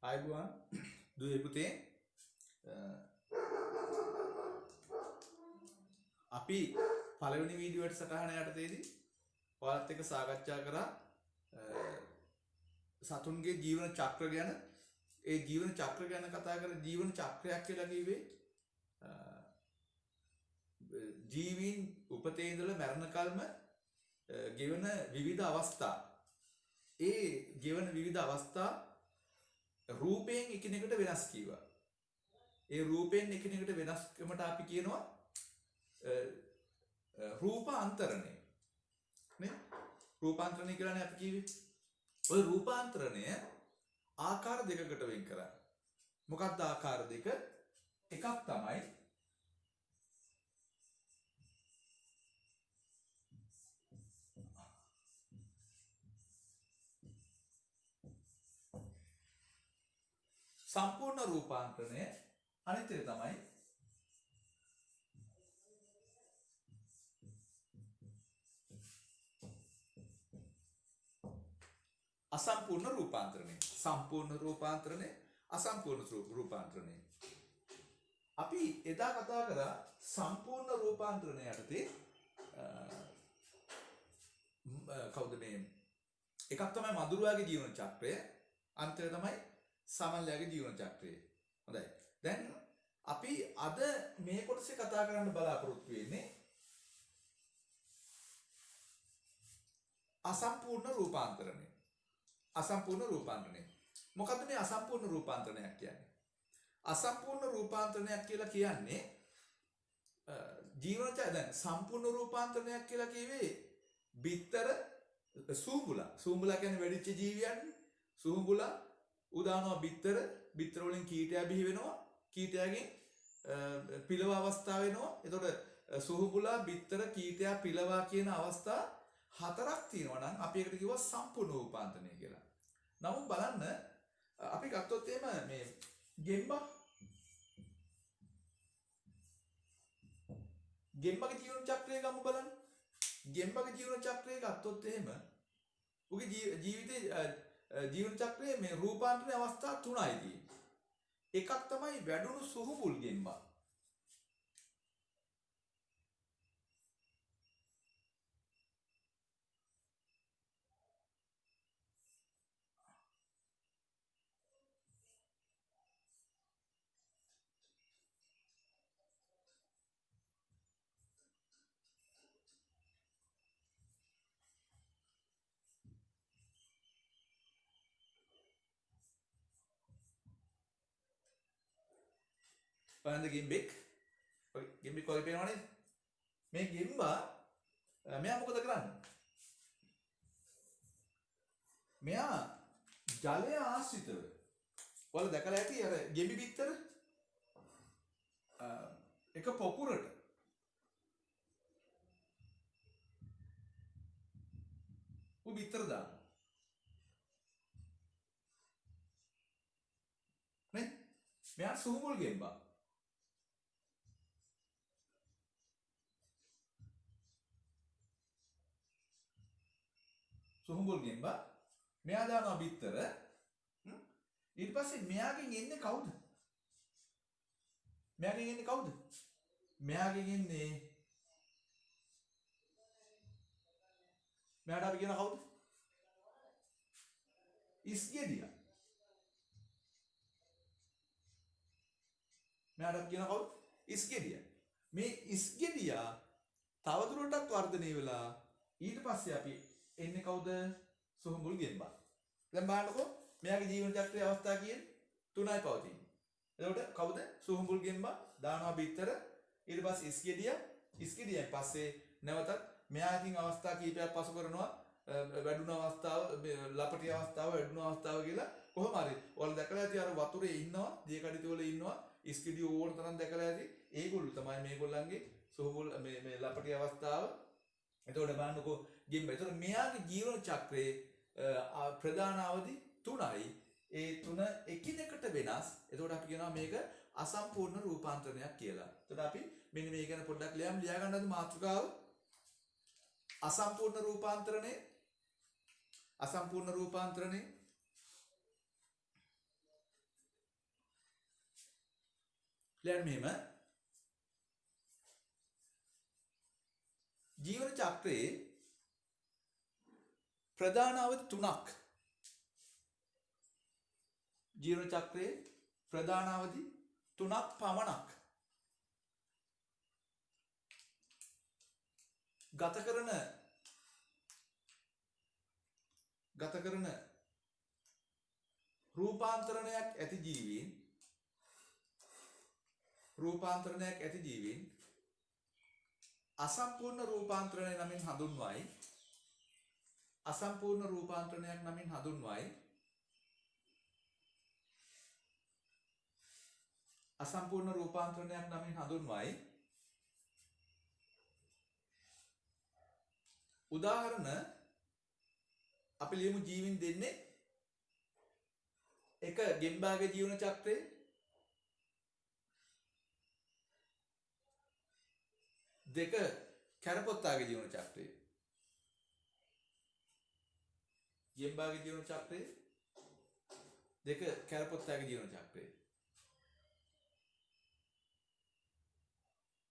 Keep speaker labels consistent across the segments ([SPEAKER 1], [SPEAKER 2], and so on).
[SPEAKER 1] ආයුබෝවන් දුවේ පුතේ අපි පළවෙනි වීඩියෝ වැඩසටහන යටතේදී ඔයාලත් එක්ක සාකච්ඡා කරා සතුන්ගේ ජීවන චක්‍ර ගැන. ඒ ජීවන චක්‍ර ගැන කතා කර ජීවන චක්‍රයක් කියලා කිව්වේ ජීවීන් උපතේ ඉඳලා මරණ කල්ම ගෙවන විවිධ අවස්ථා. ඒ ගෙවන විවිධ අවස්ථා රූපයෙන් එකිනෙකට වෙනස් කීවා. ඒ රූපයෙන් එකිනෙකට වෙනස්කමට අපි කියනවා රූපාන්තරණය. නේ? රූපාන්තරණය කියලානේ අපි කිව්වේ. ওই රූපාන්තරණය ආකාර දෙකකට වෙන් කරා. මොකක්ද ආකාර දෙක? එකක් තමයි සම්පූර්ණ රූපාන්තරණය, අනිත් එක තමයි අසම්පූර්ණ රූපාන්තරණය. සම්පූර්ණ රූපාන්තරණය, අසම්පූර්ණ රූපාන්තරණය. අපි එදා කතා කරා සම්පූර්ණ රූපාන්තරණය යටතේ කවුද මේ එකක් තමයි මදුරුවාගේ ජීවන චක්‍රය, අනිත් එක තමයි සමල්ලයාගේ ජීවන චක්‍රය. හොඳයි. දැන් අපි අද මේ කොටසේ කතා කරන්න බලාපොරොත්තු වෙන්නේ අසම්පූර්ණ රූපාන්තරණය. අසම්පූර්ණ රූපාන්තරණය. මොකද්ද මේ අසම්පූර්ණ රූපාන්තරණයක් කියන්නේ? අසම්පූර්ණ රූපාන්තරණයක් කියලා කියන්නේ ජීවන චක්‍රය. දැන් සම්පූර්ණ රූපාන්තරණයක් කියලා කිව්වේ බිත්තර සූඹුලා කියන්නේ වැඩිච්ච ජීවියන්. සූඹුලා උදානවා බිත්තර වලින් කීටයා බිහි වෙනවා. කීටයාගෙන් පිලව අවස්ථාව වෙනවා. එතකොට සූඹුලා බිත්තර කීටයා පිලවා කියන අවස්ථා හතරක් තියෙනවා නම් අපි ඒකට කිව්වා සම්පූර්ණ රූපාන්තරණය කියලා. නමුත් බලන්න අපි ගත්තොත් එහෙම මේ ගෙම්බගේ ජීවන චක්‍රය ගමු බලන්න. ගෙම්බගේ ජීවන චක්‍රය ගත්තොත් එහෙම උගේ ජීවිතේ ජීවන චක්‍රයේ මේ රූපාන්තරණය අවස්ථා තුනයි තියෙන්නේ. එකක් තමයි වැඩුණු සුහුබුල් ගෙම්බා. බලන්න ගෙම්බෙක්. ඔය ගෙම්බෙක් වගේ පේනව නේද? මේ ගෙම්බා මෙයා මොකද කරන්නේ? මෙයා ජලය ආශ්‍රිතව. ඔයාලා දැකලා ඇති අර ගෙම්බි බිත්තර එක පොකුරට බිත්තර දානවා. නේ? මෙයා සූඹුල් ගෙම්බා. සුහුඹුල් ගෙම්බා මෙයා දානවා බිත්තර. ඊට පස්සේ මෙයාගෙන් එන්නේ කවුද? මෙයාගෙන් එන්නේ කවුද? මෙයාගෙන් එන්නේ මෙයාට අපි කියන කවුද? ඉස්ගෙඩියා. මෙයාට අපි කියන කවුද? ඉස්ගෙඩියා. මේ ඉස්ගෙඩියා තවදුරටත් වර්ධනය වෙලා ඊට පස්සේ අපි එන්නේ කවුද? සුහුඹුල් ගෙම්බා. දැන් බලන්නකෝ මෙයාගේ ජීවන චක්‍රයේ අවස්ථා කීයද? 3යි පවතින්නේ. එතකොට කවුද? සුහුඹුල් ගෙම්බා දානවා බිත්තර. ඊට පස්සේ ඉස්ගෙඩියෙන් පස්සේ නැවතත් මෙයා ඉතින් අවස්ථා කීපයක් පසු කරනවා. වැඩුණු අවස්ථාව, ලපටි අවස්ථාව, වැඩුණු අවස්ථාව කියලා. කොහොම හරි ඔයාලා දැකලා ඇති අර වතුරේ ඉන්නවා, දියකඩිත වල ඉන්නවා. ඉස්ගෙඩිය ඕන තරම් දැකලා ඇති. ඒගොල්ලෝ තමයි මේගොල්ලන්ගේ සුහුඹුල් මේ ලපටි අවස්ථාව. එතකොට බලන්නකෝ ගෙම්බ. එතකොට මෙයාගේ ජීවන චක්‍රයේ ප්‍රධාන අවධි 3යි. ඒ 3 එකිනෙකට වෙනස්. එතකොට අපි කියනවා මේක අසම්පූර්ණ රූපාන්තරණයක් කියලා. එතකොට අපි මෙන්න මේ ගැන පොඩ්ඩක් ලියා ගන්නද මාතෘකාව? අසම්පූර්ණ රූපාන්තරණය ලියන්න මෙහෙම ජීවන චක්‍රයේ ප්‍රධාන අවධි 3ක් ජීවන චක්‍රයේ ප්‍රධාන අවධි 3ක් පමණක් ගත කරන රූපාන්තරණයක් ඇති ජීවීන් අසම්පූර්ණ රූපාන්තරණය නමින් හඳුන්වයි. අසම්පූර්ණ රූපාන්තරණයක් නමින් හඳුන්වයි. අසම්පූර්ණ රූපාන්තරණයක් නමින් හඳුන්වයි. උදාහරණ අපි ලියමු ජීවීන් දෙන්නේ එක ගෙම්බාගේ ජීවන චක්‍රයේ දෙක කැරපොත්තාගේ ජීවන චක්‍රයේ ගෙම්බාගේ ජීවන චක්‍රයේ දෙක කැරපොත්තාගේ ජීවන චක්‍රයේ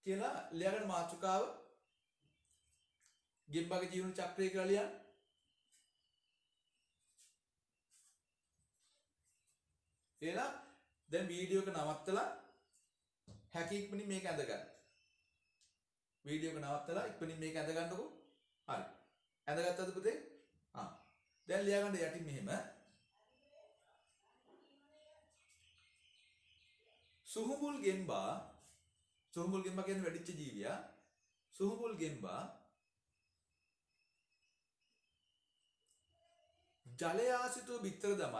[SPEAKER 1] කියලා ලියගන්න මාතෘකාව ගෙම්බාගේ ජීවන චක්‍රය කියලා ලියන්න. එහෙනම් දැන් වීඩියෝ එක නවත්තලා හැකි ඉක්මනින් මේක ඇඳ ගන්න. වීඩියෝ එක නවත්තලා ඉක්මනින් මේක ඇඳ ගන්නකො. හරි. ඇඳගත්තද පුතේ? දැන් ලියා ගන්න යටින් මෙහෙම. සුහුඹුල් ගෙම්බා කියන්නේ වැඩිච්ච ජීවියා. සුහුඹුල් ගෙම්බා ජලය ආශ්‍රිතව බිත්තර දමයි.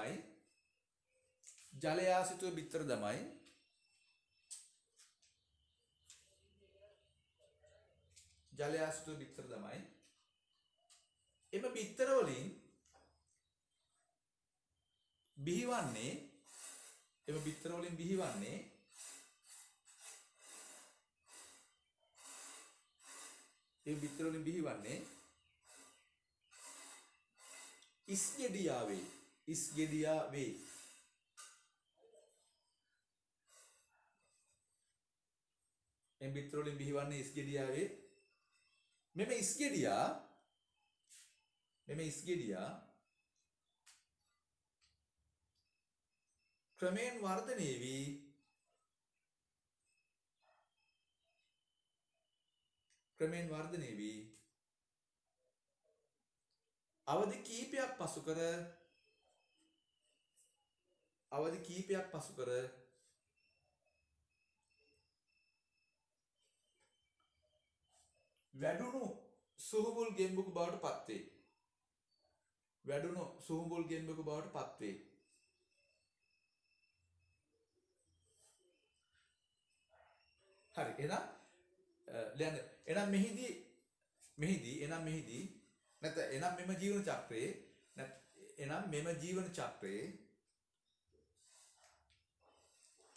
[SPEAKER 1] එම බිත්තර වලින් බිහිවන්නේ ඉස්ගෙඩියා වේ. එම බිත්තර වලින් බිහිවන්නේ ඉස්ගෙඩියා වේ. මෙම ඉස්ගෙඩියා ක්‍රමයෙන් වර්ධනය වී අවධි කීපයක් පසු කර වැඩුණු සුහුඹුල් ගෙම්බෙකු බවට පත්වේ. හරි. එහෙනම් මෙහිදී මෙම ජීවන චක්‍රයේ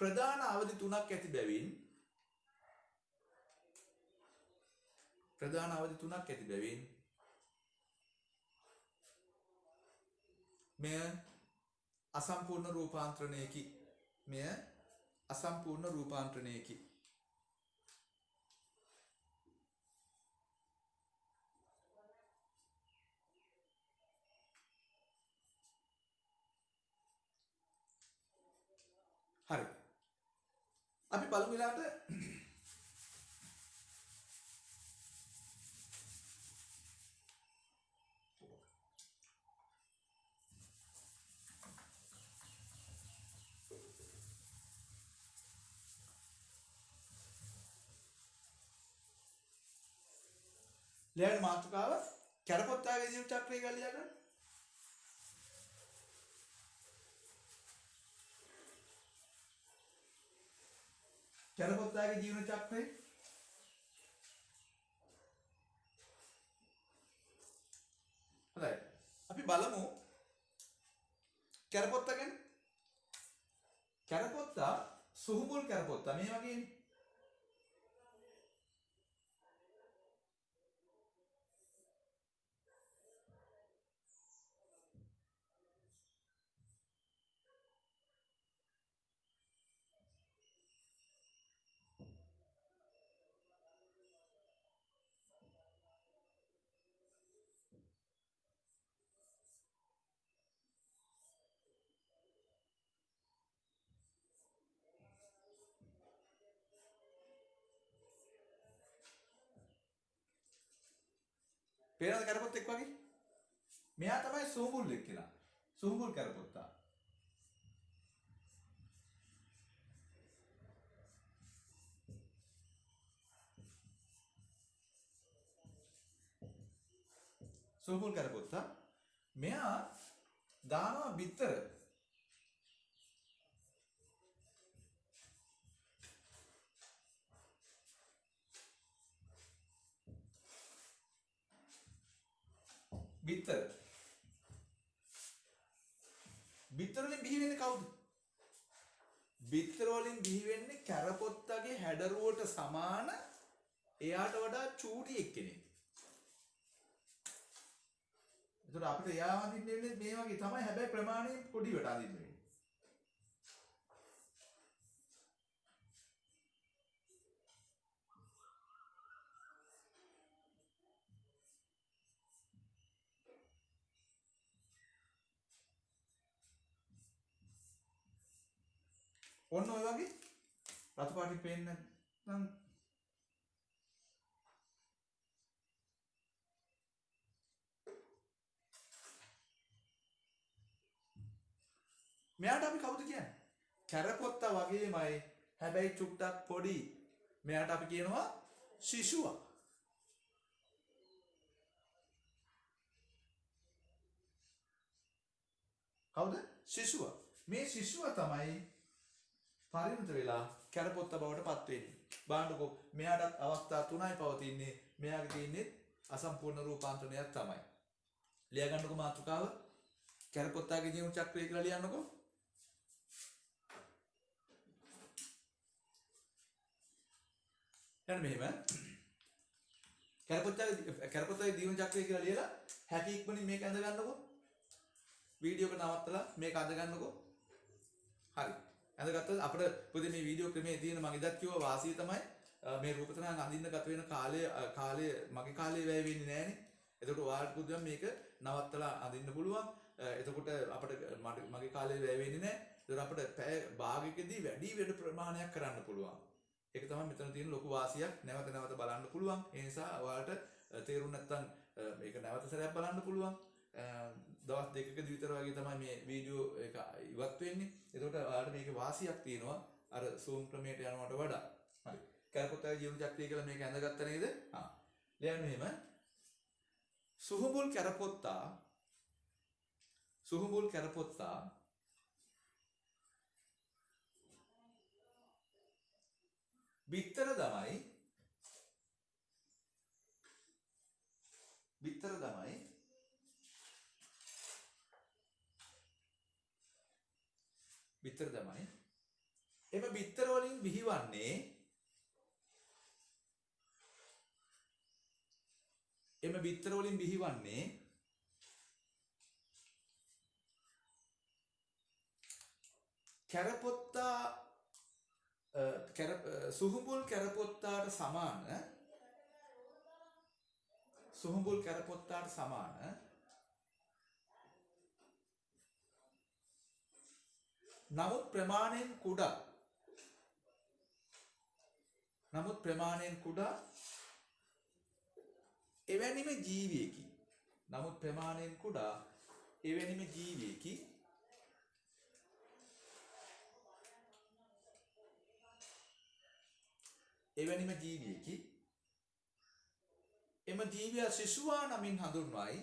[SPEAKER 1] ප්‍රධාන අවධි 3ක් ඇති බැවින් මෙය අසම්පූර්ණ රූපාන්තරණයකි. හරි. අපි බලමු ඊළඟට ලියන මාතෘකාව කැරපොත්තාගේ ජීවන චක්‍රය කියලා ලියා ගන්න. කැරපොත්තාගේ ජීවන චක්‍රය හරි. අපි බලමු කැරපොත්තා ගැන. කැරපොත්තා සුහුඹුල් කැරපොත්තා මේ වගේනේ. පේනවද කරපොත්තෙක් වගේ? මෙයා තමයි සුහුඹුල්ලෙක් කියලා. සුහුඹුල් කරපොත්තා. සුහුඹුල් කරපොත්තා. මෙයා දානවා බිත්තර. බිත්තර. බිත්තර වලින් බිහි වෙන්නේ කවුද? බිත්තර වලින් බිහි වෙන්නේ කැරපොත්තගේ හැඩරුවට සමාන එයාට වඩා චූටි එක්කෙනෙක්. ඒතර අපිට එයා අඳින්න වෙන්නේ මේ වගේ තමයි. හැබැයි ප්‍රමාණයෙන් පොඩිවට අඳින්න වෙන්නේ. ඔන්න ඔය වගේ රතු පාටින් පේන්නේ නැත්නම් මෙයාට අපි කවුද කියන්නේ? කැරපොත්තා වගේමයි හැබැයි චුට්ටක් පොඩි. මෙයාට අපි කියනවා ශිෂුවා. කවුද? ශිෂුවා. මේ ශිෂුවා තමයි පරිණත වෙලා කැරපොත්තා බවට පත් වෙන්නේ. බලන්නකෝ මෙයාටත් අවස්ථා තුනයි පවතින්නේ. මෙයාගේ තියෙන්නේ අසම්පූර්ණ රූපාන්තරණයක් තමයි. ලියා ගන්නකො මාතෘකාව. කැරපොත්තාගේ ජීවන චක්‍රය කියලා ලියන්නකෝ. දැන් මෙහෙම කැරපොත්තාගේ ජීවන චක්‍රය කියලා ලියලා හැකි ඉක්මනින් මේක අඳ ගන්නකො. වීඩියෝ එක නවත්තලා මේක අඳ ගන්නකො. හරි. අඳගත්තොත් අපිට පොඩි මේ වීඩියෝ ක්‍රමයේ තියෙන මම ඉදත් කිව්වා වාසිය තමයි මේ රූපතරංග අඳින්න ගත වෙන කාලය මගේ කාලේ වැය වෙන්නේ නැහනේ. එතකොට ඔයාලට පුළුවන් මේක නවත්තලා අඳින්න පුළුවන්. එතකොට අපිට මගේ කාලේ වැය වෙන්නේ නැහැ. ඒතර අපිට පැය භාගයකදී වැඩි වැඩ ප්‍රමාණයක් කරන්න පුළුවන්. ඒක තමයි මෙතන තියෙන ලොකු වාසියක්. නැවත නැවත බලන්න පුළුවන්. ඒ නිසා ඔයාලට තේරුම් නැත්නම් මේක නැවත සැරයක් බලන්න පුළුවන්. දවස් දෙකකදී විතර වගේ තමයි මේ වීඩියෝ එක ඉවත් වෙන්නේ. එතකොට ඔයාලට මේකේ වාසියක් තියෙනවා අර zoom ක්‍රමයට යනවට වඩා. හරි. කැරපොත්තාගේ ජීවන චක්‍රය කියලා මේක ඇඳගත්ත නේද? ලියන්න මෙහෙම. සුහුඹුල් කැරපොත්තා බිත්තර තමයි එම බිත්තර වලින් බිහිවන්නේ කැරපොත්තා සුහුඹුල් කැරපොත්තාට සමාන නමුත් ප්‍රමාණයෙන් කුඩා එවැනිම ජීවියෙකි. එම ජීවියා ශිෂුවා නමින් හඳුන්වයි.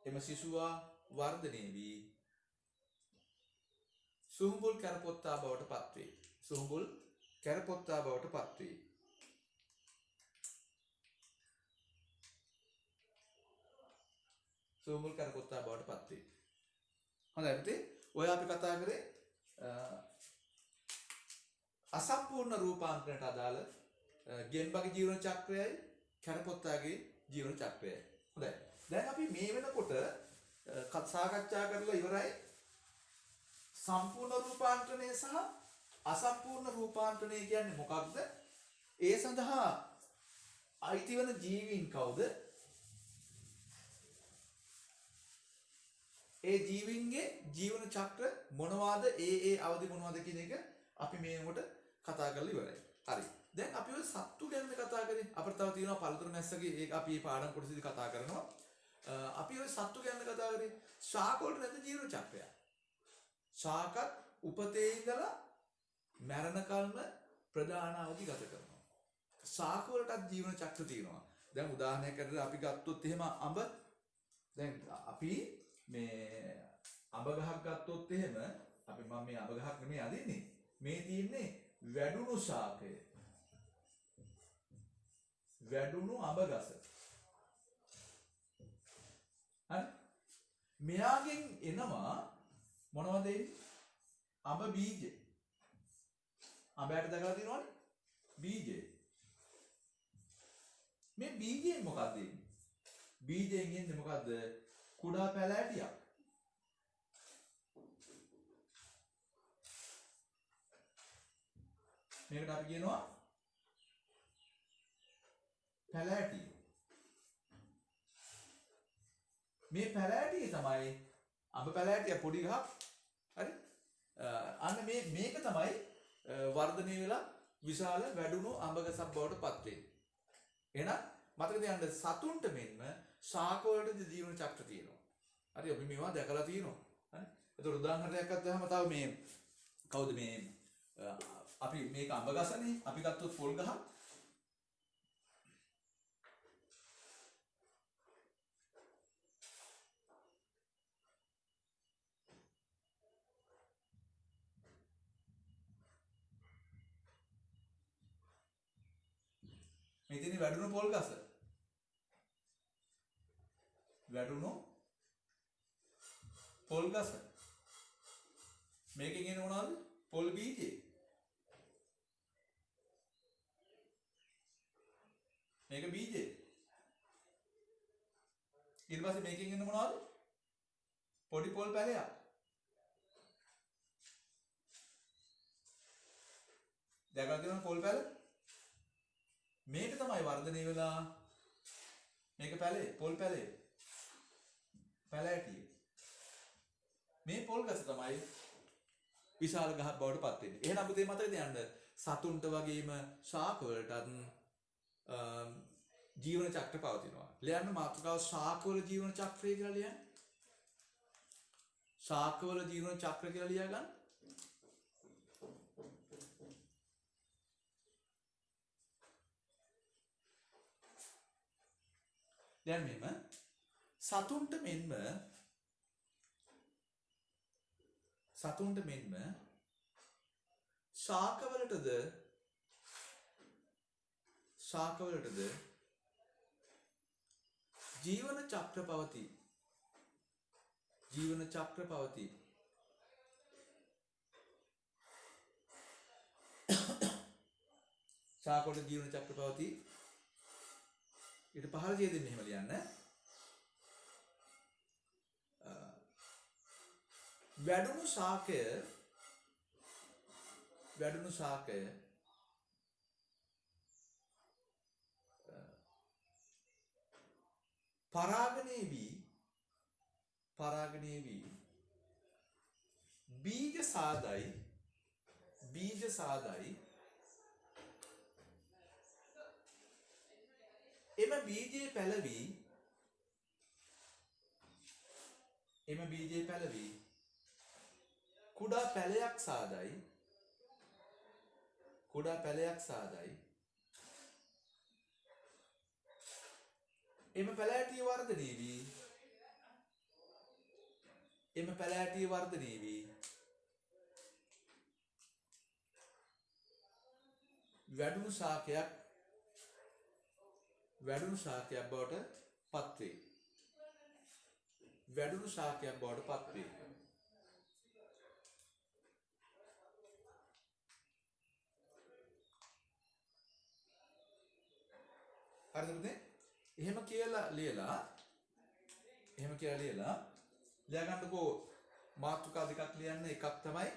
[SPEAKER 1] එම ශිෂුවා වර්ධනය වී සුහුඹුල් කැරපොත්තා බවට පත්වේ. හොඳයි පුතේ. ඔය අපි කතා කරේ අසම්පූර්ණ රූපාන්තරයට අදාළ ගෙම්බගේ ජීවන චක්‍රයයි කැරපොත්තාගේ ජීවන චක්‍රයයි. හොඳයි. දැන් අපි මේ වෙනකොට සාකච්ඡා කරලා ඉවරයි සම්පූර්ණ රූපාන්තරණය සහ අසම්පූර්ණ රූපාන්තරණය කියන්නේ මොකක්ද? ඒ සඳහා අයිති වන ජීවීන් කවුද? ඒ ජීවීන්ගේ ජීවන චක්‍ර මොනවාද? ඒ අවදි මොනවාද කියන එක අපි මේකට කතා කරලා ඉවරයි. හරි. දැන් අපි ඔය සත්තු ගැන කතා කරේ. අපිට තව තියෙනවා පළතුරු මැස්සගේ ඒක අපි මේ පාඩම් කොටසදී කතා කරනවා. අපි ඔය සත්තු ගැන කතා කරේ. ශාක වලට නැති ජීවන චක්‍රය. ශාකත් උපතේ ඉඳලා මරණකල්ම ප්‍රධාන අවදි ගත කරනවා. ශාක වලටත් ජීවන චක්‍ර තියෙනවා. දැන් උදාහරණයකට අපි ගත්තොත් එහෙම අඹ දැන් අපි මේ අඹ ගහක් ගත්තොත් එහෙම අපි මම මේ අඹ ගහක් නෙමෙයි අදින්නේ. මේ තියෙන්නේ වැඩුණු ශාකය. වැඩුණු අඹ ගස. හරි? මෙයාගෙන් එනවා මොනවද එන්නේ? අඹ බීජ. අඹයට දැකලා තියෙනවනේ? බීජ. මේ බීජයෙන් මොකක්ද එන්නේ? බීජයෙන් එන්නේ මොකද්ද? කුඩා පැලෑටියක්. මේකට අපි කියනවා පැලෑටිය. මේ පැලෑටිය තමයි අඹ පැලෑටිය පොඩි ගහක්. හරි? අන්න මේක තමයි වර්ධනය වෙලා විශාල වැඩුණු අඹ ගසක් බවට පත් වෙන්නේ. එහෙනම් මතක තියාගන්න සතුන්ට මෙන්ම ශාක වලට ජීවන චක්‍ර තියෙනවා. හරි අපි මේවා දැකලා තියෙනවා. හරි? ඒතර උදාහරණයක් ගත්තාම තව මේ කවුද මේ අපි මේක අඹ ගසනේ අපි ගත්තොත් පොල් ගහ. මේ තියෙන වැඩුණු පොල් ගස. වැඩුණු පොල් ගස. මේකෙන් එන මොනවද? පොල් බීජේ. මේක බීජේ. ඊට පස්සේ මේකෙන් එන මොනවද? පොඩි පොල් පැලයක්. දැකලා තියෙනවද පොල් පැල? මේක තමයි වර්ධනය වෙලා මේක පැලේ පොල් පැලේ පැලෑටිය. මේ පොල් ගස තමයි විශාල ගහක් බවට පත් වෙන්නේ. එහෙනම් පුතේ මතක තියාගන්න සතුන්ට වගේම ශාක වලටත් ජීවන චක්‍ර පවතිනවා. ලියන්න මාතෘකාව ශාකවල ජීවන චක්‍රය කියලා ලියන්න. ශාකවල ජීවන චක්‍ර කියලා ලියා ගන්න. දැන් මෙන්න සතුන්ට මෙන්ම ශාකවලටද ජීවන චක්‍ර පවතී. ජීවන චක්‍ර පවතී. ශාකවලට ජීවන චක්‍ර පවතී. ඊට පහළ දිය දෙන්න එහෙම ලියන්න. වැඩුණු ශාකය පරාගණය වී බීජ සාදයි එම බීජයේ පැලවී කුඩා පැලයක් සාදයි එම පැලෑටිය වර්ධනය වී වැඩුණු ශාකයක් බවට පත් වේ. වැඩුණු ශාකයක් බවට පත් වේ. හරිද පුතේ? එහෙම කියලා ලියලා ලියාගන්නකෝ මාතෘකා දෙකක් ලියන්න. එකක් තමයි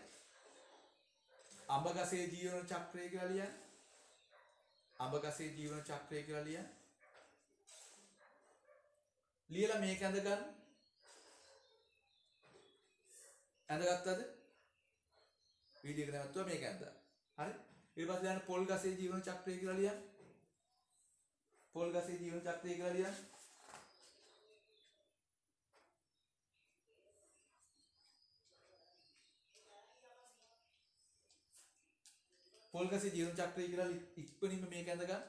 [SPEAKER 1] අඹ ගසේ ජීවන චක්‍රය කියලා ලියන්න. අඹ ගසේ ජීවන චක්‍රය කියලා ලියන්න. ලියලා මේක ඇඳ ගන්න. ඇඳගත්තද? වීඩියෝ එක නැවතුවා මේක ඇඳලා. හරි? ඊට පස්සේ දාන්න පොල් ගසේ ජීවන චක්‍රය කියලා ලියන්න. පොල් ගසේ ජීවන චක්‍රය කියලා ලියන්න. පොල් ගසේ ජීවන චක්‍රය කියලා ඉක්මනින්ම මේක ඇඳ ගන්න.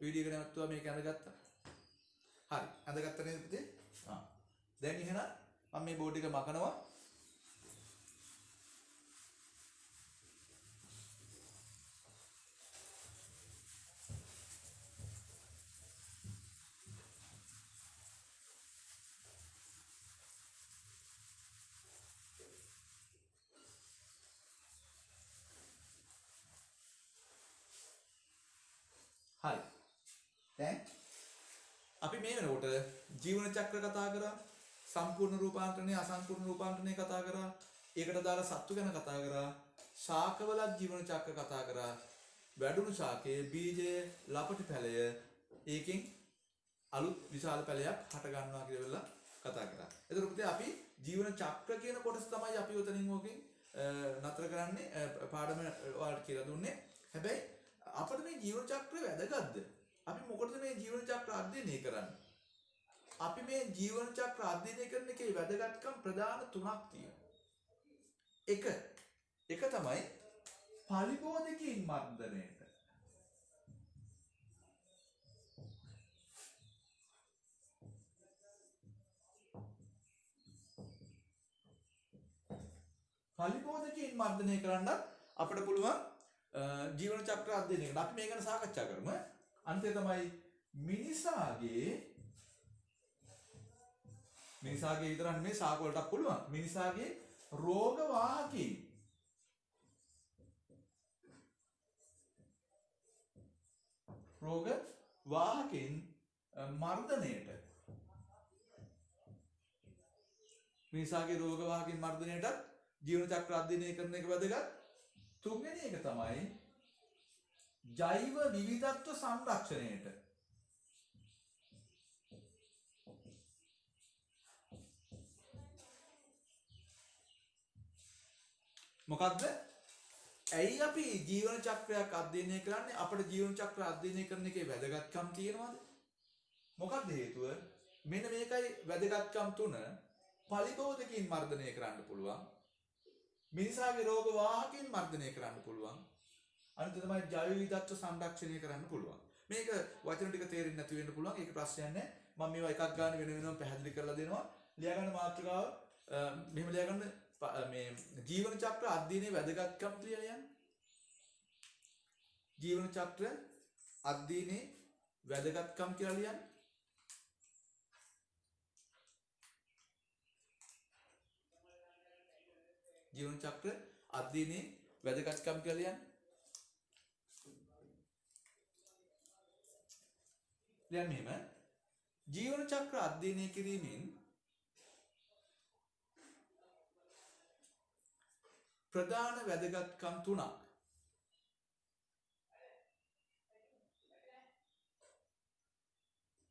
[SPEAKER 1] වීඩියෝ එක නැවතුවා මේක ඇඳගත්තා. හරි. ඇඳගත්ත නේද පුතේ? දැන් එහෙනම් මම මේ බෝඩ් එක මකනවා. හරි. දැන් අපි මේ වෙනකොට ජීවන චක්‍ර කතා කරා, සම්පූර්ණ රූපාන්තරණය, අසම්පූර්ණ රූපාන්තරණය කතා කරා, ඒකට දාලා සත්තු ගැන කතා කරා, ශාකවලත් ජීවන චක්‍ර කතා කරා, වැඩුණු ශාකයේ බීජයේ ලපටි පැලය ඒකෙන් අලුත් විශාල පැලයක් හට ගන්නවා කියලා කතා කරා. එතකොට පුතේ අපි ජීවන චක්‍ර කියන කොටස තමයි අපි උතනින් ඕකෙන් නතර කරන්නේ පාඩම ඔයාලට කියලා දුන්නේ. හැබැයි අපිට මේ ජීවන චක්‍රය වැදගත්ද? අපි මොකටද මේ ජීවන චක්‍ර අධ්‍යයනය කරන්නේ? අපි මේ ජීවන චක්‍ර අධ්‍යයනය කරන එකේ වැදගත්කම් ප්‍රධාන තුනක් තියෙනවා. එක තමයි පලිබෝධකීන් මර්ධනයට. පලිබෝධකීන් මර්ධනය කරන්න අපිට පුළුවන් ජීවන චක්‍ර අධ්‍යයනය කරන්න. අපි මේ ගැන සාකච්ඡා කරමු. අන්තිම තමයි මිනිසාගේ විතරක් නෙමෙයි ශාක වලටත් පුළුවන්. මිනිසාගේ රෝග වාහකීන් මර්ධනයට. මිනිසාගේ රෝග වාහකීන් මර්ධනයටත් ජීවන චක්‍ර අධ්‍යයනය කරන එක වැදගත්. තුන්වෙනි එක තමයි ජෛව විවිධත්ව සංරක්ෂණයට. මොකද්ද? ඇයි අපි ජීවන චක්‍රයක් අධ්‍යයනය කරන්නේ? අපේ ජීවන චක්‍ර අධ්‍යයනය කරන එකේ වැදගත්කම් තියෙනවද? මොකක්ද හේතුව? මෙන්න මේකයි වැදගත්කම් තුන. පලිබෝධකීන් මර්ධනය කරන්න පුළුවන්. මිනිසාගේ රෝග වාහකීන් මර්ධනය කරන්න පුළුවන්. අනිත් තමයි ජෛව විවිධත්ව සංරක්ෂණය කරන්න පුළුවන්. මේක වචන ටික තේරෙන්නේ නැති වෙන්න පුළුවන්. ඒක ප්‍රශ්නයක් නැහැ. මම මේවා එකක් ගන්න වෙනම පැහැදිලි කරලා දෙනවා. ලියාගන්න මාතෘකාව මෙහෙම ලියාගන්න මේ ජීවන චක්‍ර අධ්‍යයනයේ වැදගත්කම් කියලා යන්නේ. ජීවන චක්‍ර අධ්‍යයනයේ වැදගත්කම් කියලා ලියන්නේ. ජීවන චක්‍ර අධ්‍යයනයේ වැදගත්කම් කියලා ලියන්නේ. දැන් මෙහෙම ජීවන චක්‍ර අධ්‍යයනය කිරීමෙන් ප්‍රධාන වැදගත්කම් තුනක්.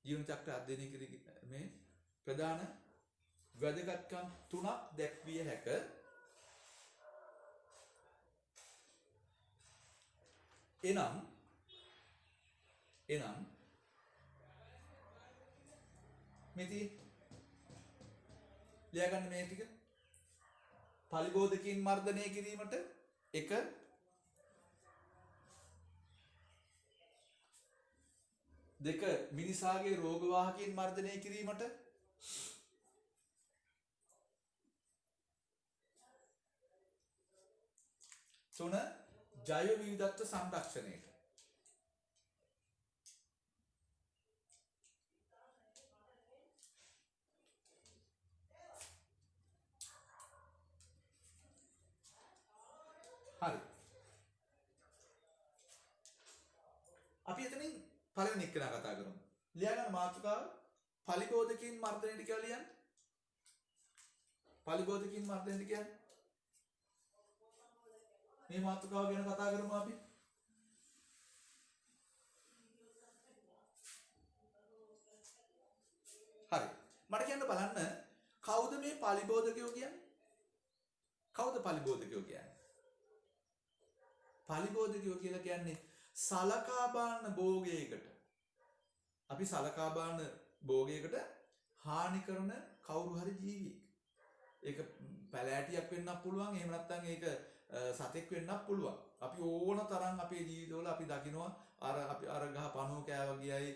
[SPEAKER 1] ජීවන චක්‍ර අධ්‍යයනය කිරීමේ ප්‍රධාන වැදගත්කම් තුනක් දැක්විය හැක. එනම් මෙති ලියාගන්න මේ ටික. පලිබෝධකීන් මර්ධනය කිරීමට 1, දෙක මිනිසාගේ රෝග වාහකීන් මර්ධනය කිරීමට, 3 ජෛව විවිධත්ව සංරක්ෂණයට. හරි. අපි එතනින් පළවෙනි එක කතා කරමු. ලියාගන්න මාතෘකාව පලිබෝධකීන් මර්ධනයට කියලා ලියන්න. පලිබෝධකීන් මර්ධනයට කියන්නේ මේ මාතෘකාව ගැන කතා කරමු අපි. මට කියන්න බලන්න කවුද මේ පලිබෝධකයෝ කියන්නේ? කවුද පලිබෝධකයෝ කියන්නේ? පලිබෝධකයෝ කියලා කියන්නේ සලකා බලන භෝගයකට, අපි සලකා බලන භෝගයකට හානි කරන කවුරු හරි ජීවියෙක්. ඒක පැලෑටියක් වෙන්නත් පුළුවන්, එහෙම නැත්නම් ඒක සතෙක් වෙන්නත් පුළුවන්. අපි ඕන තරම් අපේ ජීවිතවල අපි දකිනවා අපි අර ගහ පණුව කෑවා කියයි,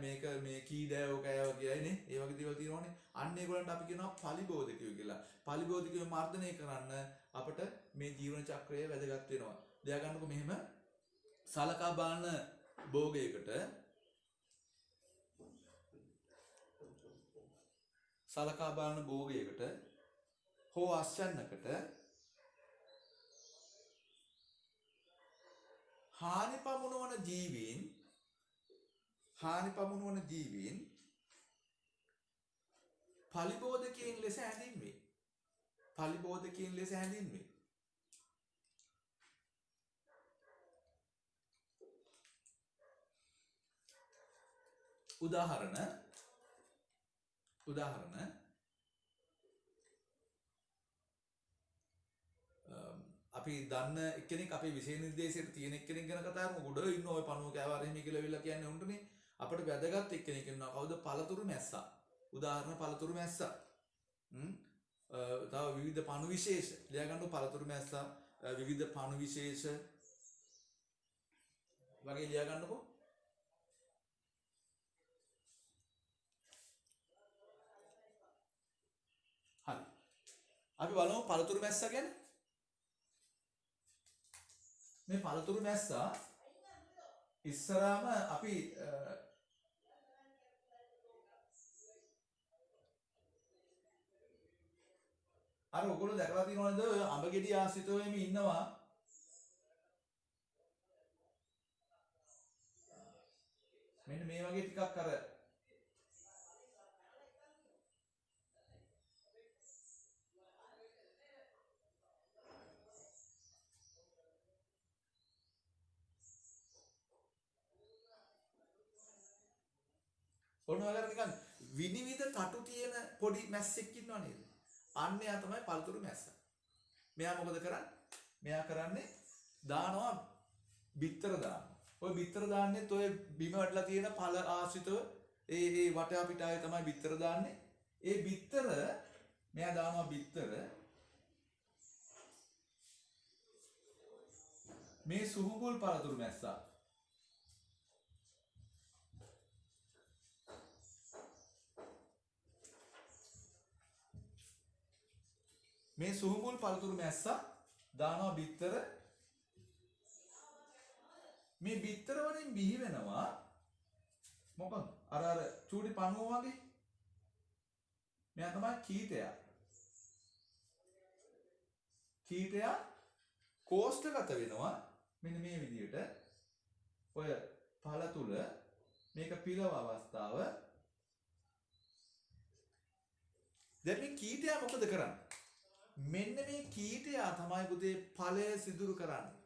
[SPEAKER 1] මේක මේ කීඩෑවෝ කෑවා කියයි නේ. ඒ වගේ දේවල් තියෙනවනේ. අන්න ඒගොල්ලන්ට අපි කියනවා පලිබෝධකයෝ කියලා. පලිබෝධකයෝ මර්ධනය කරන්න අපට මේ ජීවන චක්‍රය වැදගත් වෙනවා. දෙයා ගන්නකො මෙහෙම සලකා බලන භෝගයකට, සලකා බලන භෝගයකට හෝ අස්වැන්නකට හානි පමුණුවන ජීවීන් පලිබෝධකයන් ලෙස හැඳින්වේ. පලිබෝධකයන් ලෙස හැඳින්වේ. උදාහරණ අපි දන්න එක්කෙනෙක් අපේ විශේෂ නිර්දේශයට තියෙන එක්කෙනෙක් ගැන කතා කරමු. ගොඩ ඉන්න ඔය පණුව කෑවා එහෙම කියලා වෙලා කියන්නේ උන්ටනේ. අපිට වැදගත් එක්කෙනෙක් ඉන්නවා. කවුද? පළතුරු මැස්සා. උදාහරණ පළතුරු මැස්සා. තව විවිධ පණු විශේෂ. ලියා ගන්න පළතුරු මැස්සා, විවිධ පණු විශේෂ වගේ ලියා ගන්නකො. හරි. අපි බලමු පළතුරු මැස්සා ගැන. මේ පළතුරු මැස්සා ඉස්සරහම අපි අර ඔයගොල්ලෝ දැකලා තියෙනවද ඔය අඹ ගෙඩි ආශ්‍රිතවම ඉන්නවා මෙන්න මේ වගේ ටිකක් අර ඔන්න ඔයාලා නිකන් විනිවිද කටු තියෙන පොඩි මැස්සෙක් ඉන්නව නේද? අන්න එයා තමයි පළතුරු මැස්සා. මෙයා මොකද කරන්නේ? මෙයා කරන්නේ දානවා බිත්තර දානවා. ඔය බිත්තර දාන්නෙත් ඔය බිම වැටලා තියෙන පළ ආශ්‍රිතව ඒ වටා පිටාවේ තමයි බිත්තර දාන්නේ. ඒ බිත්තර මෙයා දානවා බිත්තර මේ සුහුඹුල් පළතුරු මැස්සා මේ සුහුඹුල් පළතුරු මැස්සා දානවා බිත්තර. මේ බිත්තර වලින් බිහි වෙනවා මොකද? අර චූටි පණුව වගේ. මෙයා තමයි කීටයා. කීටයා කෝෂ්ඨගත වෙනවා මෙන්න මේ විදිහට. ඔය පළ තුල මේක පිලව අවස්ථාව. දැන් මේ කීටයා මොකද කරන්නේ? මෙන්න මේ කීටයා තමයි පුතේ ඵලය සිදුරු කරන්නේ.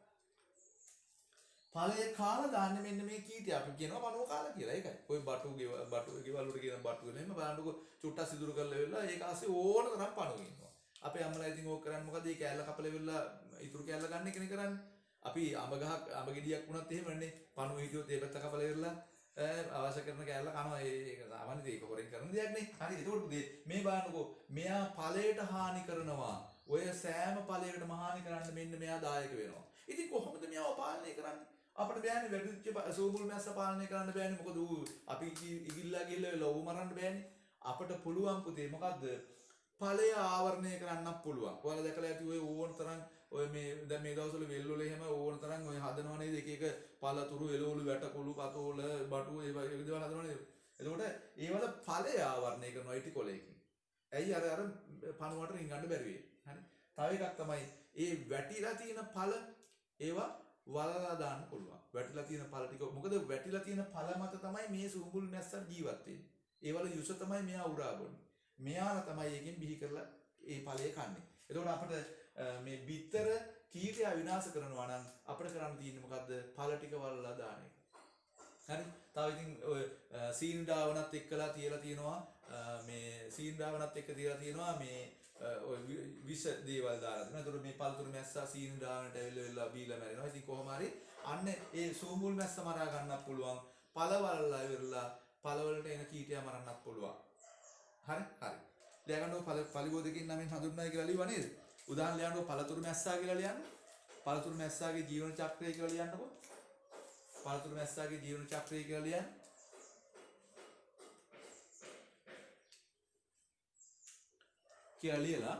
[SPEAKER 1] ඵලය කාලා දාන්නේ මෙන්න මේ කීටයා. අපි කියනවා පණුව කාලා කියලා. ඒකයි. ඔය බටු ගෙවල් වලට කියන බටු වල එහෙම බලන්නකො චුට්ටක් සිදුරු කරලා වෙලා ඒක ආසේ ඕන තරම් පණුව ඉන්නවා. අපේ අම්මලා ඉතින් ඕක කරන්නේ මොකද? මේ කෑල්ල කපලා වෙලා ඉතුරු කෑල්ල ගන්න එකනේ කරන්නේ. අපි අඹ ගෙඩියක් වුණත් එහෙමනේ. පණුව හිටියොත් ඒ පැත්ත කපලා වෙලා අවශ්‍ය කරන කෑල්ල කනවා. ඒක සාමාන්‍ය දෙයක හොරෙන් කරන දෙයක් නේ. හරි. ඒකෝට මේ බලන්නකෝ මෙයා ඵලයට හානි කරනවා. ඔය සෑම ඵලයකටම හානි කරන්න මෙන්න මෙයා දායක වෙනවා. ඉතින් කොහොමද මෙයාව පාලනය කරන්නේ? අපිට බෑනේ වැඩිච්ච සූඹුල් මැස්ස පාලනය කරන්න බෑනේ. මොකද ඌ අපි ඉගිල්ලා ගිල්ලා ඌ මරන්න බෑනේ. අපිට පුළුවන් පුතේ මොකද්ද? ඵලය ආවරණය කරන්නත් පුළුවන්. ඔයාලා දැකලා ඇති ඔය ඕන තරම් ඔය මේ දැන් මේ දවස්වල වෙල් වල එහෙම ඕන තරම් ඔය හදනවා නේද? එක එක පළතුරු එළවලු වැටකොළු කතෝල බටු ඒ වගේ දේවල් හදනවා නේද? එතකොට ඒවල ඵලය ආවරණය කරනවා ඊටි කොලයකින්. ඇයි අර පණුවට රින්ගන්න බැරි වෙන්නේ? හරි. තව එකක් තමයි ඒ වැටිලා තියෙන ඵල ඒවා වලලා දාන්න පුළුවන්. වැටිලා තියෙන ඵල ටික මොකද වැටිලා තියෙන ඵල මත තමයි මේ සූඹුල් මැස්සා ජීවත් වෙන්නේ. ඒවල යුස තමයි මෙයා උරා බොන්නේ. මෙයාලා තමයි එකෙන් බිහි කරලා ඒ ඵලය කන්නේ. එතකොට අපිට මේ බිත්තර කීටයා විනාශ කරනවා නම් අපිට කරන්න තියෙන්නේ මොකද්ද? ඵල ටික වලලා දාන එක. හරි. තව ඉතින් ඔය සීන්ඩාවනත් එක්කලා තියලා තියෙනවා මේ සීන්ඩාවනත් එක්ක තියලා තියෙනවා මේ ඔය විෂ දේවල් දාලා තියෙනවා. ඒතකොට මේ පළතුරු මැස්සා සීන්ඩාවනට ඇවිල්ලා බීලා මැරෙනවා. ඉතින් කොහොම හරි අන්න ඒ සූමුල් මැස්ස මරා ගන්නත් පුළුවන්. පළවල්ලා ඉවරලා පළවලට එන කීටයා මරන්නත් පුළුවන්. හරි හරි. ලියගන්නකො පලිබෝධකින් නමින් හඳුන්වනවා කියලා ලියුවා නේද? උදාහරණ ලියන්නකො පළතුරු මැස්සා කියලා ලියන්න. පළතුරු මැස්සාගේ ජීවන චක්‍රය කියලා ලියන්නකො. පළතුරු මැස්සාගේ ජීවන චක්‍රය කියලා ලියන්න. කියලා ලියලා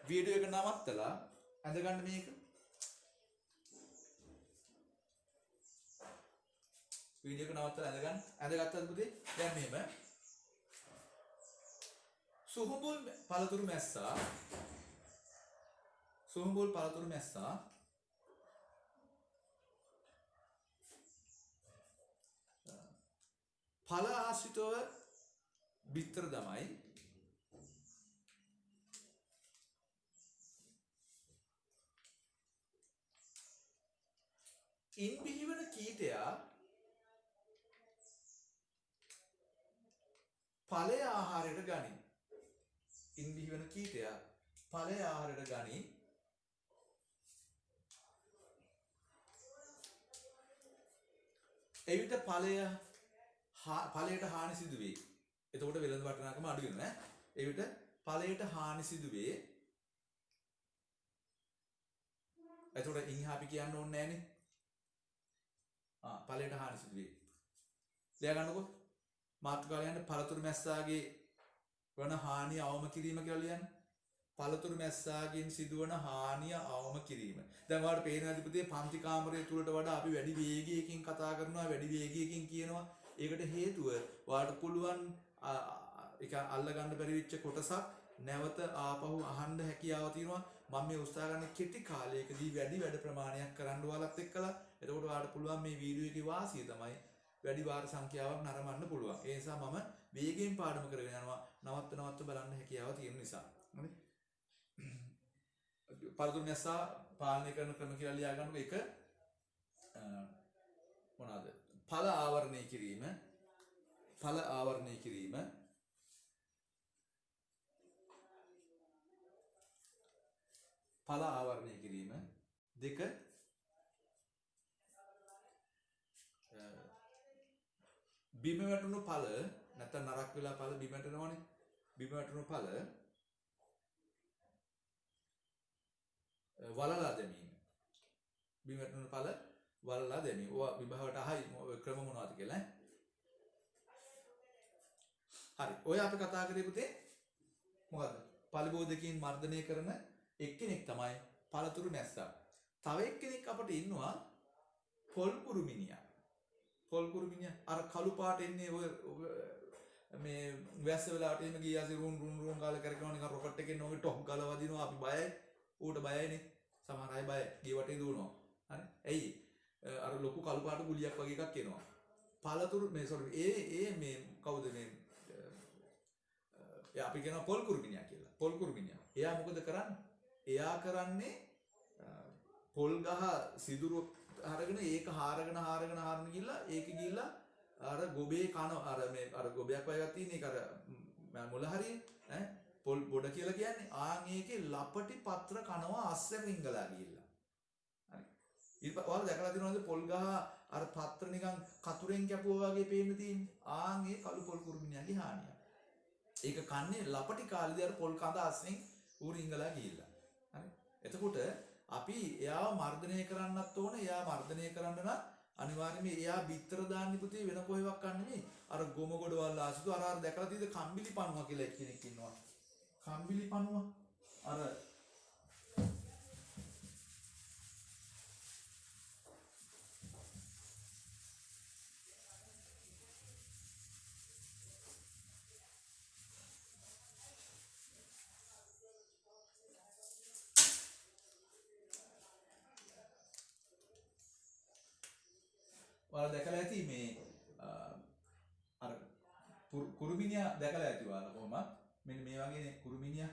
[SPEAKER 1] වීඩියෝ එක නවත්තලා අඳගන්න මේක. වීඩියෝ එක නවත්තලා අඳගන්න. අඳගත්තද පුතේ? දැන් මෙහෙම සුහුඹුල් පළතුරු මැස්සා ඵල ආශ්‍රිතව බිත්තර දමයි. ඉන් බිහිවන කීටයා ඵලය ආහාරයට ගනී. ඉන් බිහිවන කීටයා ඵලය ආහාරයට ගනී. එවිට ඵලයට හානි සිදු වේ. එතකොට වෙළඳ වටිනාකම අඩු වෙනවා ඈ. එවිට ඵලයට හානි සිදු වේ. එතකොට ඉන් අපි කියන්න ඕනේ නෑනේ. ඵලයට හානි සිදු වේ. ලියා ගන්නකො. මාතෘකාව ලියන්න පළතුරු මැස්සාගේ වන හානිය අවම කිරීම කියලා ලියන්න. පළතුරු මැස්සාගෙන් සිදුවන හානිය අවම කිරීම. දැන් ඔයාලට පේනවාද පුතේ පන්ති කාමරය තුලට වඩා අපි වැඩි වේගයකින් කතා කරනවා, වැඩි වේගයකින් කියනවා. ඒකට හේතුව ඔයාලට පුළුවන් ඒක අල්ල ගන්න බැරි වෙච්ච කොටසක් නැවත ආපහු අහන්න හැකියාව තියෙනවා. මම මේ උත්සාහ කරන්නේ කෙටි කාලයකදී වැඩි වැඩ ප්‍රමාණයක් කරන්න ඔයාලත් එක්කලා. එතකොට ඔයාලට පුළුවන් මේ වීඩියෝ එකේ වාසිය තමයි වැඩි වාර සංඛ්‍යාවක් නරඹන්න පුළුවන්. ඒ නිසා මම වේගයෙන් පාඩම කරගෙන යනවා. නවත්ත බලන්න හැකියාව තියෙන නිසා. හරි? පළතුරු මැස්සා පාලනය කරන ක්‍රම කියලා ලියා ගන්නකො. එක මොනවාද? ඵල ආවරණය කිරීම. ඵල ආවරණය කිරීම. ඵල ආවරණය කිරීම. දෙක බිම වැටුණු ඵල නැත්නම් නරක් වෙලා ඵල බිම වැටෙනවනේ. බිම වැටුණු ඵල වලලා දැමීම. බිම වැටුණු ඵල වලලා දැමීම. ඔය විභාගයට අහයි ක්‍රම මොනවද කියලා ඈ. හරි. ඔය අපි කතා කරේ පුතේ මොකද්ද? පලිබෝධකීන් මර්ධනය කරන එක්කෙනෙක් තමයි පළතුරු මැස්සා. තව එක්කෙනෙක් අපිට ඉන්නවා පොල් කුරුමිනියා. පොල් කුරුමිනියා අර කළු පාට එන්නේ ඔය මේ වැස්ස වෙලාවට එහෙම ගියාසේ රුන් ගාලා කරකවන නිකන් රොකට් එකෙන් ඔගේ ටොක් ගාලා වදිනවා. අපි බයයි. ඌට බයයිනේ. සමහර අය බයයි. ගේ වටේ දුවනවා. හරි. ඇයි? අර ලොකු කළු පාට ගුලියක් වගේ එකක් එනවා. පළතුරු මේ ඒ මේ කවුද මේ එයා අපි කියනවා පොල් කුරුමිනියා කියලා. පොල් කුරුමිනියා. එයා මොකද කරන්නේ? එයා කරන්නේ පොල් ගහ සිදුරු අරගෙන ඒක හාරගෙන ගිහිල්ලා ඒක ගිහිල්ලා අර ගොබේ කන අර ගොබයක් වගේ එකක් තියෙන ඒක අර මොළ හරිය ඈ පොල් බොඩ කියලා කියන්නේ ආන් ඒකේ ලපටි පත්‍ර කනවා අස්සෙන් රිංගලා ගිහිල්ලා. හරි. ඊට පස්සේ ඔයාලා දැකලා තියෙනවද පොල් ගහ අර පත්‍ර නිකන් කතුරෙන් කැපුවා වගේ පේන්න තියෙන්නේ. ආන් ඒ කළු පොල් කුරුමිනියාගේ හානිය. ඒක කන්නේ ලපටි කාලේදී අර පොල් කඳ අස්සෙන් ඌරිංගලා ගිහිල්ලා. හරි. එතකොට අපි එයාව මර්ධනය කරන්නත් ඕන. එයා මර්ධනය කරන්න නම් අනිවාර්යයෙන්ම එයා බිත්තර දාන්න පුතේ වෙන කොහෙවත් ගන්න නෙමෙයි. අර ගොම ගොඩවල් ආසිතු අර දැකලා තියෙද කම්බිලි පණුවා කියලා එක්කෙනෙක් ඉන්නවා. කම්බිලි පණුවා අර ඔයාලා දැකලා ඇති මේ අර කුරුමිනියා දැකලා ඇති ඔයාලා කොහොමද? මෙන්න මේ වගේනේ කුරුමිනියා.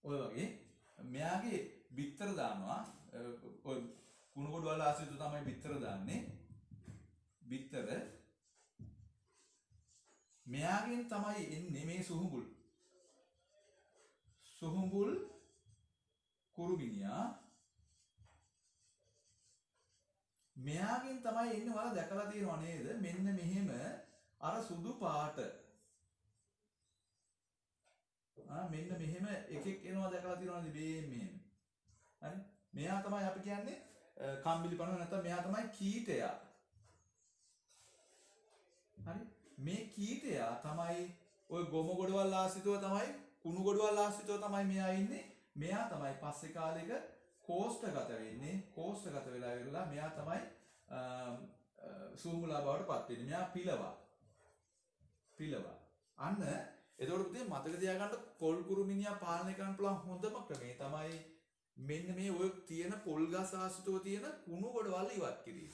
[SPEAKER 1] ඔය වගේ මෙයාගේ බිත්තර දානවා ඔය කුණු ගොඩ වල ආශ්‍රිතව තමයි බිත්තර දාන්නේ. බිත්තර මෙයාගෙන් තමයි එන්නේ මේ සුහුඹුල් කුරුමිනියා මෙයාගෙන් තමයි එන්නේ. ඔයාලා දැකලා තියෙනව නේද? මෙන්න මෙහෙම අර සුදු පාට මෙන්න මෙහෙම එකෙක් එනවා දැකලා තියෙනවද? මෙහෙම. හරි. මෙයා තමයි අපි කියන්නේ කම්බිලි පණුව නැත්නම් මෙයා තමයි කීටයා. හරි. මේ කීටයා තමයි ওই ගොම ගොඩවල් ආශ්‍රිතව තමයි කුණු ගොඩවල් ආශ්‍රිතව තමයි මෙයා ඉන්නේ. මෙයා තමයි පස්සේ කාලෙක කෝෂ්ඨගත වෙන්නේ. කෝෂ්ඨගත වෙලා ඉවරලා මෙයා තමයි සූමුලා බවට පත් වෙන්නේ. මෙයා පිලවා. අන්න එතකොට පුතේ මතක තියාගන්න පොල් කුරුමිනියා පාලනය කරන්න පුළුවන් හොඳම ක්‍රමය තමයි මෙන්න මේ ඔය තියෙන පොල් ගස් ආශ්‍රිතව තියෙන කුණු ගොඩවල් ඉවත් කිරීම.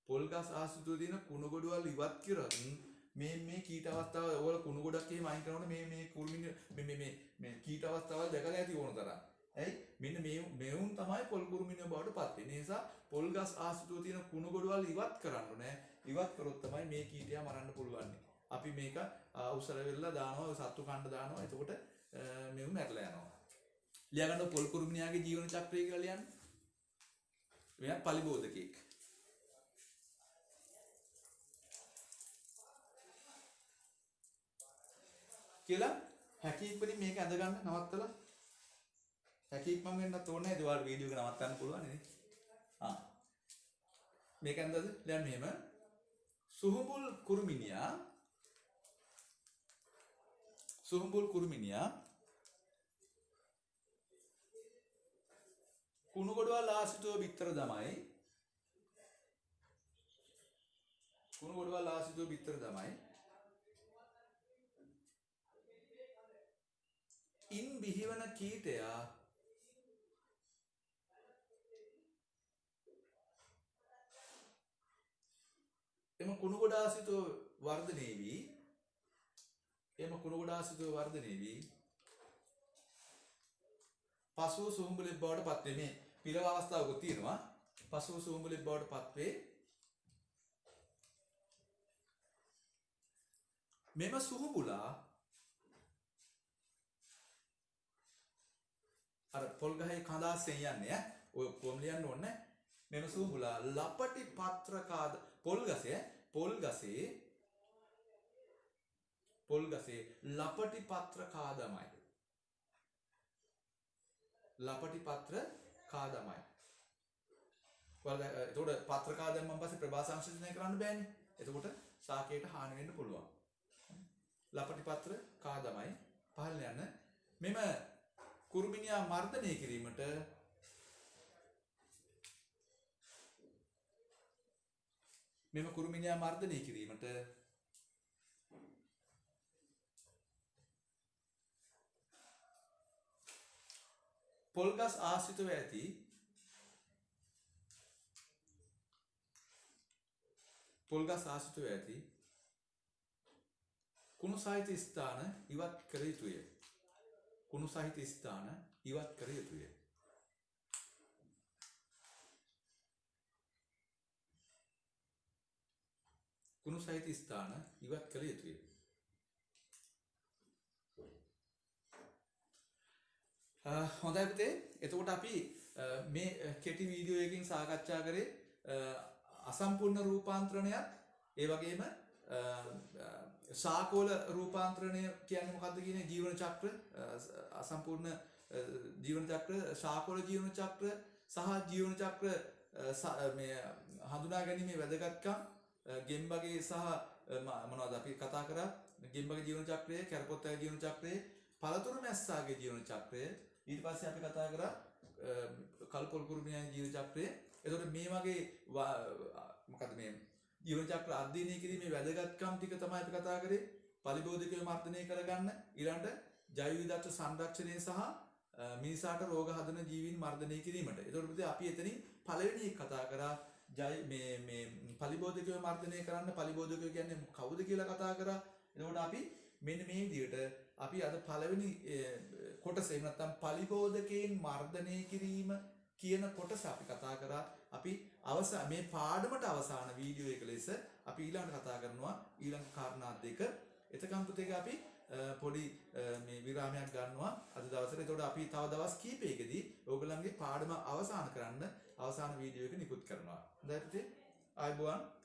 [SPEAKER 1] පොල් ගස් ආශ්‍රිතව තියෙන කුණු ගොඩවල් ඉවත් කරමින් මේ කීට අවස්ථාව ඔයගොල්ලෝ කුණු ගොඩක් එහෙම අයින් කරනකොට මේ කුරුමිනිය මේ කීට අවස්ථාවල් දැකලා ඇති ඕන තරම්. ඇයි? මෙන්න මේවුන් තමයි පොල් කුරුමිනිය බවට පත් වෙන්නේ. ඒ නිසා පොල් ගස් ආශ්‍රිතව තියෙන කුණු ගොඩවල් ඉවත් කරන්න ඕනේ. ඉවත් කරොත් තමයි මේ කීටයා මරන්න පුළුවන්. අපි මේක අවසර වෙලා දානවා සත්තු කණ්ඩ දානවා. එතකොට මෙවුන් මැරලා යනවා. ලියාගන්න පොල් කුරුමිනියාගේ ජීවන චක්‍රය කියලා ලියන්න. මෙයා පලිබෝධකෙක්. කියලා හැකීක්වලින් මේක ඇඳ ගන්න නවත්තලා හැකීක්මම වෙන්නත් ඕනේ නේද? ඔයාලා වීඩියෝ එක නවත්තන්න පුළුවන් නේ. මේක ඇඳද? දැන් මෙහෙම සුහුඹුල් කුරුමිනියා කුණු ගොඩවල් ආශ්‍රිතව බිත්තර තමයි. ඉන් බිහිවන කීටයා එම කුණු ගොඩ ආශ්‍රිතව වර්ධනය වී පසුව සුහුඹුලෙක් බවට පත් වේ. මේ පිලව අවස්ථාවක තියෙනවා. පසුව සුහුඹුලෙක් බවට පත් වේ. මෙම සුහුඹුලා අර පොල් ගහේ කඳාස්සෙන් යන්නේ ඔය කොම් ලියන්න ඕනේ. මෙම සුහුඹුලා ලපටි පත්‍රකාද පොල් ගසේ ලපටි පත්‍ර කාදමයි. එතකොට පත්‍ර කාදමෙන් පස්සේ ප්‍රභා සංශ්ලේෂණය කරන්න බෑනේ. එතකොට ශාකයට හානි වෙන්න පුළුවන්. ලපටි පත්‍ර කාදමයි පහළ යන මෙම කුරුමිනියා මර්ධනය කිරීමට පොල්ගස් ආශ්‍රිතව ඇති කුණු සහිත ස්ථාන ඉවත් කර යුතුය. කුණු සහිත ස්ථාන ඉවත් කර යුතුය. හොඳයි පුතේ. එතකොට අපි මේ කෙටි වීඩියෝ එකකින් සාකච්ඡා කරේ අසම්පූර්ණ රූපාන්තරණයත් ඒ වගේම ශාකෝල රූපාන්තරණය කියන්නේ මොකක්ද කියන ජීවන චක්‍ර අසම්පූර්ණ ජීවන චක්‍ර ශාකෝල ජීවන චක්‍ර සහ ජීවන චක්‍ර මේ හඳුනා ගැනීමේ වැදගත්කම් ගෙම්බගේ සහ මොනවද අපි කතා කරා ගෙම්බගේ ජීවන චක්‍රය කැරපොත්තගේ ජීවන චක්‍රය පළතුරු මැස්සාගේ ජීවන චක්‍රය ඊට පස්සේ අපි කතා කරා කල්පොල් කුරුමිනියාගේ ජීවන චක්‍රය. එතකොට මේ වගේ මොකද මේ ජීවන චක්‍ර අධ්‍යයනය කිරීමේ වැදගත්කම් ටික තමයි අපි කතා කරේ. පලිබෝධකය මර්ධනය කරගන්න ඊළඟට ජෛව විවිධත්ව සංරක්ෂණය සහ මිනිසාට රෝග හදන ජීවීන් මර්ධනය කිරීමට. එතකොට අපි එතනින් පළවෙනි එක කතා කරා මේ පලිබෝධකය මර්ධනය කරන්න පලිබෝධකය කියන්නේ කවුද කියලා කතා කරා. එතකොට අපි මෙන්න මේ විදිහට අපි අද පළවෙනි කොටස එහෙම නැත්නම් පලිබෝධකයෙන් මර්ධනය කිරීම කියන කොටස අපි කතා කරා. අපි මේ පාඩමට අවසාන වීඩියෝ එක ලෙස අපි ඊළඟට කතා කරනවා ඊළඟ කාරණා දෙක. එතකම් පුතේක අපි පොඩි මේ විරාමයක් ගන්නවා අද දවසට. එතකොට අපි තව දවස් කීපයකදී ඕගොල්ලන්ගේ පාඩම අවසන් කරන්න අවසාන වීඩියෝ එක නිකුත් කරනවා. හොඳයි පුතේ. ආයුබෝවන්.